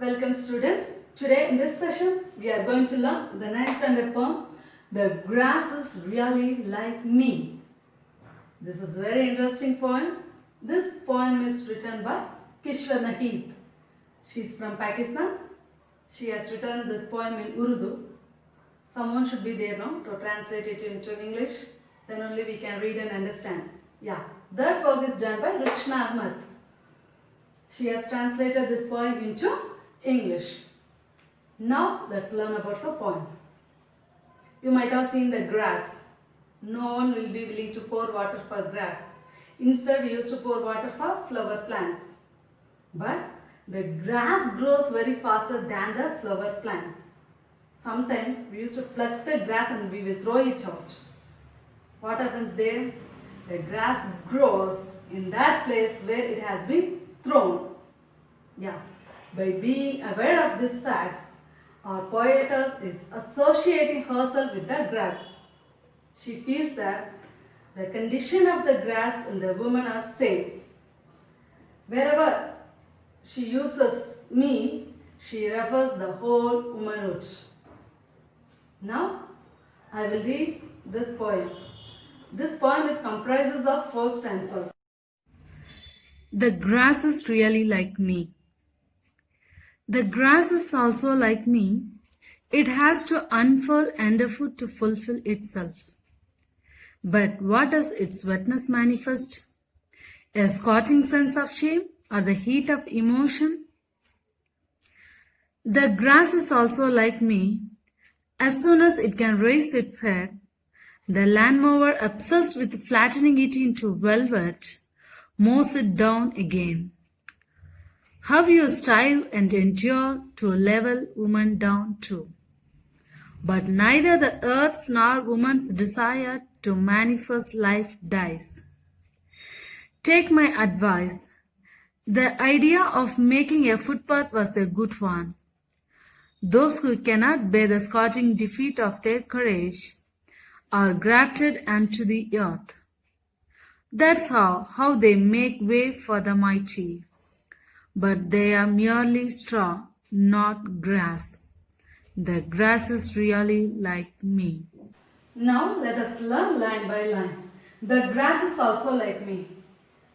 Welcome students. Today in this session we are going to learn the 9th standard poem The Grass is Really Like Me. This is a very interesting poem. This poem is written by Kishwar Naheed. She is from Pakistan. She has written this poem in Urdu. Someone should be there now to translate it into English. Then only we can read and understand. Yeah, that work is done by Rukshna Ahmed. She has translated this poem into English. Now let's learn about the poem. You might have seen the grass. No one will be willing to pour water for grass. Instead, we used to pour water for flower plants. But the grass grows very faster than the flower plants. Sometimes we used to pluck the grass and we will throw it out. What happens there? The grass grows in that place where it has been thrown. Yeah. By being aware of this fact, our poetess is associating herself with the grass. She feels that the condition of the grass and the woman are same. Wherever she uses me, she refers the whole womanhood. Now, I will read this poem. This poem is comprises of 4 stanzas. The grass is really like me. The grass is also like me. It has to unfurl underfoot to fulfill itself. But what does its wetness manifest? A scorching sense of shame or the heat of emotion? The grass is also like me. As soon as it can raise its head, the landmower, obsessed with flattening it into velvet, mows it down again. How you strive and endure to level woman down too. But neither the earth's nor woman's desire to manifest life dies. Take my advice. The idea of making a footpath was a good one. Those who cannot bear the scorching defeat of their courage are grafted onto the earth. That's how they make way for the mighty. But they are merely straw, not grass. The grass is really like me. Now let us learn line by line. The grass is also like me.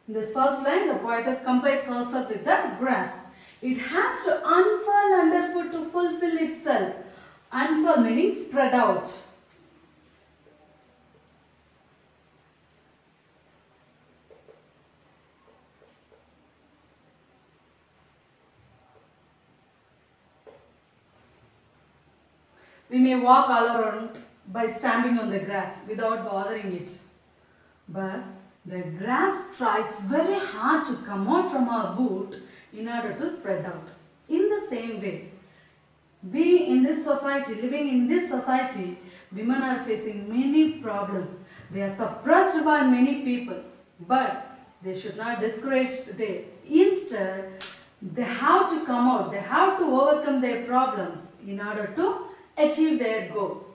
In this first line, the poetess compares herself with the grass. It has to unfurl underfoot to fulfill itself. Unfurl meaning spread out. We may walk all around by stamping on the grass without bothering it. But the grass tries very hard to come out from our boot in order to spread out. In the same way, being in this society, living in this society, women are facing many problems. They are suppressed by many people. But they should not discourage them. Instead, they have to come out. They have to overcome their problems in order to achieve their goal.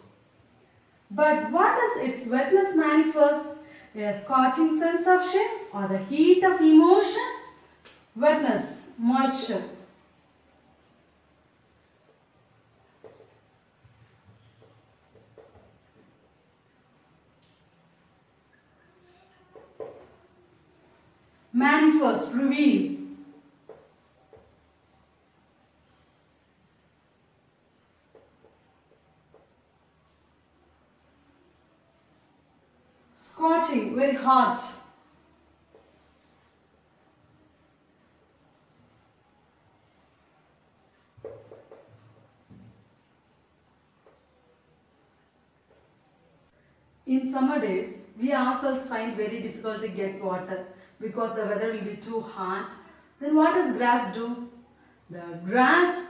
But what does its wetness manifest? A scorching sense of shame or the heat of emotion? Wetness, moisture. Manifest, reveal. Scorching, very hot. In summer days, we ourselves find very difficult to get water because the weather will be too hot. Then what does grass do? The grass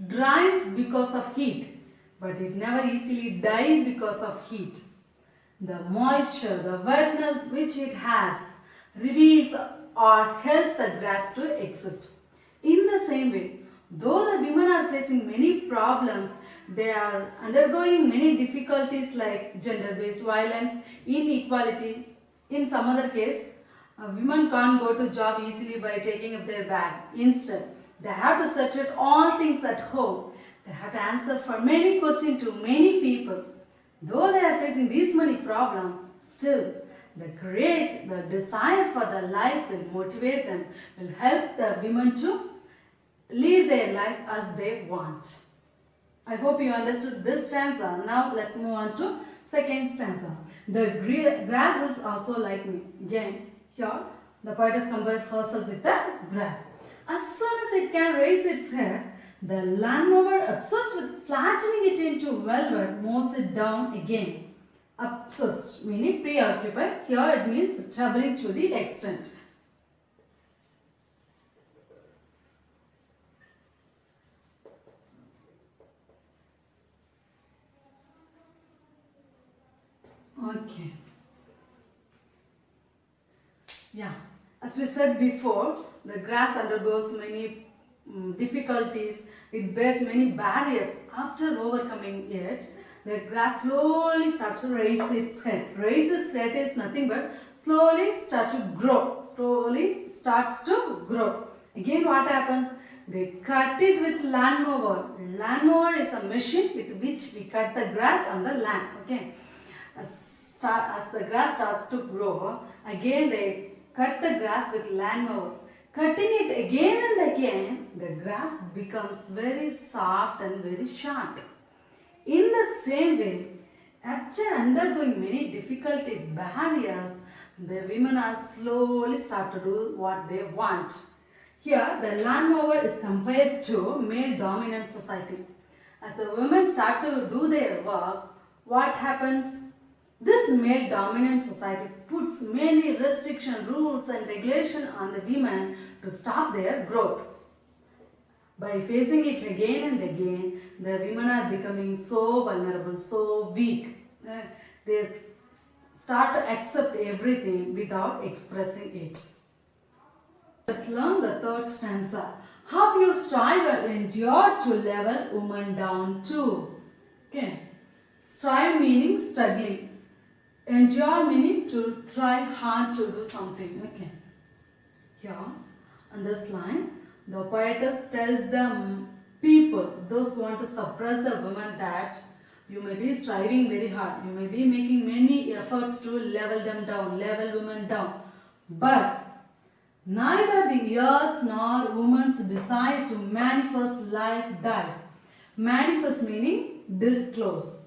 dries because of heat, but it never easily dies because of heat. The moisture, the wetness which it has reveals or helps the grass to exist. In the same way, though the women are facing many problems, they are undergoing many difficulties like gender-based violence, inequality. In some other case, women can't go to job easily by taking up their bag. Instead, They have to settle all things at home. They have to answer for many questions to many people. Though they are facing these many problems, still the courage, the desire for the life will motivate them, will help the women to lead their life as they want. I hope you understood this stanza. Now let's move on to second stanza. The grass is also like me. Again, here the poetess compares herself with the grass. As soon as it can raise its head, the landmower, obsessed with flattening it into velvet, mows it down again. Obsessed meaning preoccupied. Here it means troubling to the extent. Okay. Yeah. As we said before, the grass undergoes many difficulties. It bears many barriers. After overcoming it, the grass slowly starts to raise its head. Raise its head is nothing but slowly start to grow. Slowly starts to grow. Again, what happens? They cut it with lawnmower. Lawnmower is a machine with which we cut the grass on the land. Okay. As the grass starts to grow, again they cut the grass with lawnmower. Cutting it again and again, the grass becomes very soft and very short. In the same way, after undergoing many difficulties, barriers, the women are slowly start to do what they want. Here, the lawnmower is compared to male dominant society. As the women start to do their work, what happens? This male dominant society puts many restriction, rules and regulation on the women to stop their growth. By facing it again and again, the women are becoming so vulnerable, so weak. They start to accept everything without expressing it. Let's learn the third stanza. How you strive and endure to level woman down too. Okay. Strive meaning struggling. Endure meaning to try hard to do something. Okay. Here, on this line, the poetess tells the people, those who want to suppress the women, that you may be striving very hard. You may be making many efforts to level them down, level women down. But neither the earth's nor woman's desire to manifest life dies. Manifest meaning disclose.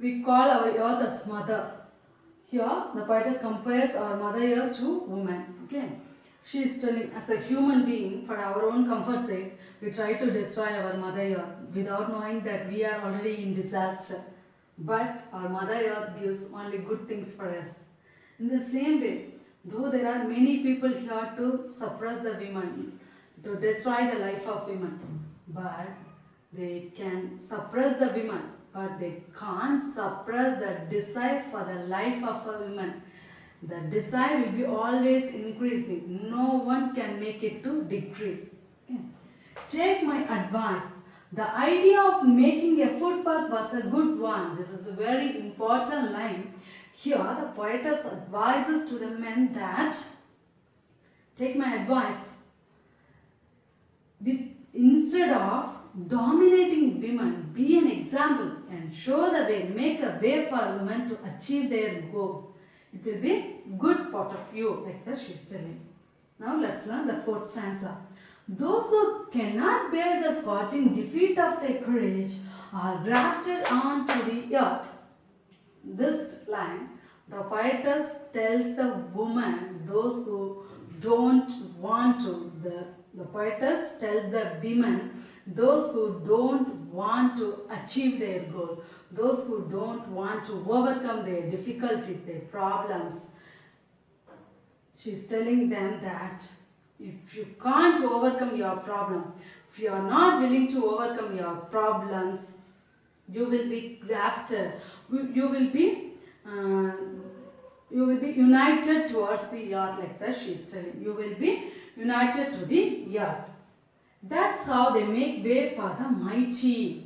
We call our earth as mother. Here, the poetess compares our mother earth to woman. Okay. She is telling, as a human being, for our own comfort sake, we try to destroy our mother earth without knowing that we are already in disaster. But our mother earth gives only good things for us. In the same way, though there are many people here to suppress the women, to destroy the life of women, but they can suppress the women, but they can't suppress the desire for the life of a woman. The desire will be always increasing. No one can make it to decrease. Okay. Take my advice. The idea of making a footpath was a good one. This is a very important line. Here the poetess advises to the men that take my advice. Instead of dominating women, be an example and show the way, make a way for women to achieve their goal. It will be good part of you, like that she is telling. Now let's learn the fourth stanza. Those who cannot bear the scorching defeat of their courage are grafted onto the earth. This line, the poetess tells the woman, those who don't want to, the poetess tells the women, those who don't want to achieve their goal, those who don't want to overcome their difficulties, their problems. She is telling them that if you can't overcome your problem, if you are not willing to overcome your problems, you will be grafted. You will be united towards the earth, like that she is telling. You will be united to the earth. That's how they make way for the mighty.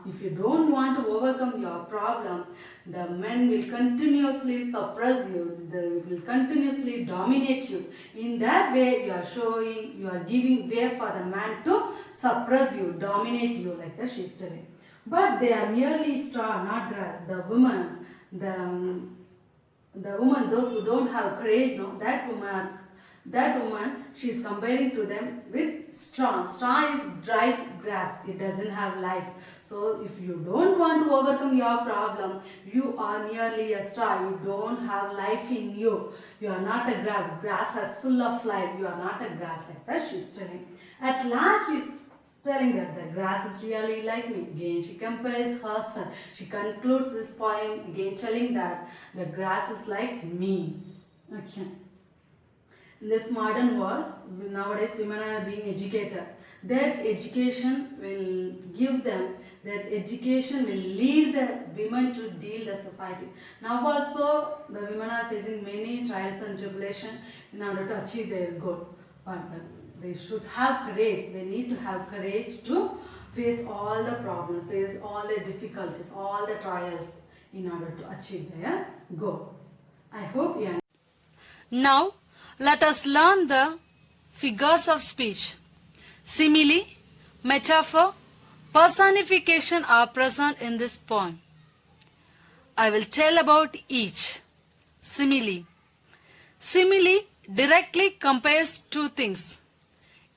If you don't want to overcome your problem, the men will continuously suppress you, they will continuously dominate you. In that way, you are giving way for the man to suppress you, dominate you, like that she's telling. But they are merely straw, not the woman, the woman, those who don't have courage, no, that woman, she is comparing to them with straw. Straw is dried grass, it doesn't have life. So if you don't want to overcome your problem, you are merely a straw, you don't have life in you. You are not a grass. Grass has full of life, you are not a grass, like that she is telling. At last she is telling that the grass is really like me. Again she compares herself. She concludes this poem again telling that the grass is like me. Okay. In this modern world, nowadays women are being educated. That education will give them, that education will lead the women to deal the society. Now also the women are facing many trials and tribulation in order to achieve their goal. But they should have courage. They need to have courage to face all the problems, face all the difficulties, all the trials in order to achieve their goal. I hope you understand. Now, let us learn the figures of speech. Simile, metaphor, personification are present in this poem. I will tell about each. Simile. Simile directly compares two things.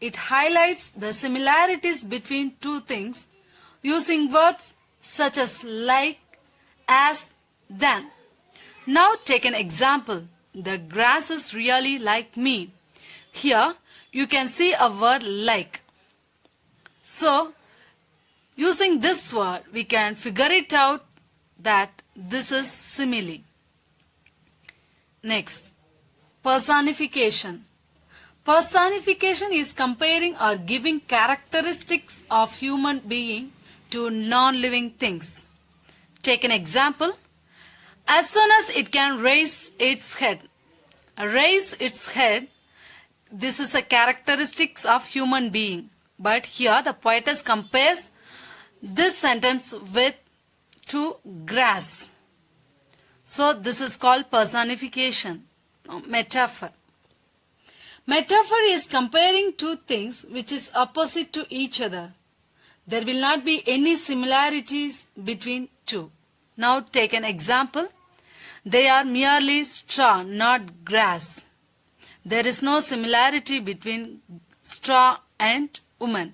It highlights the similarities between two things using words such as like, as, than. Now take an example. The grass is really like me. Here you can see a word like. So using this word we can figure it out that this is simile. Next, personification. Personification is comparing or giving characteristics of human being to non-living things. Take an example. As soon as it can raise its head. Raise its head, this is a characteristics of human being. But here the poetess compares this sentence with to grass. So this is called personification, metaphor. Metaphor is comparing two things which is opposite to each other. There will not be any similarities between two. Now take an example. They are merely straw, not grass. There is no similarity between straw and woman.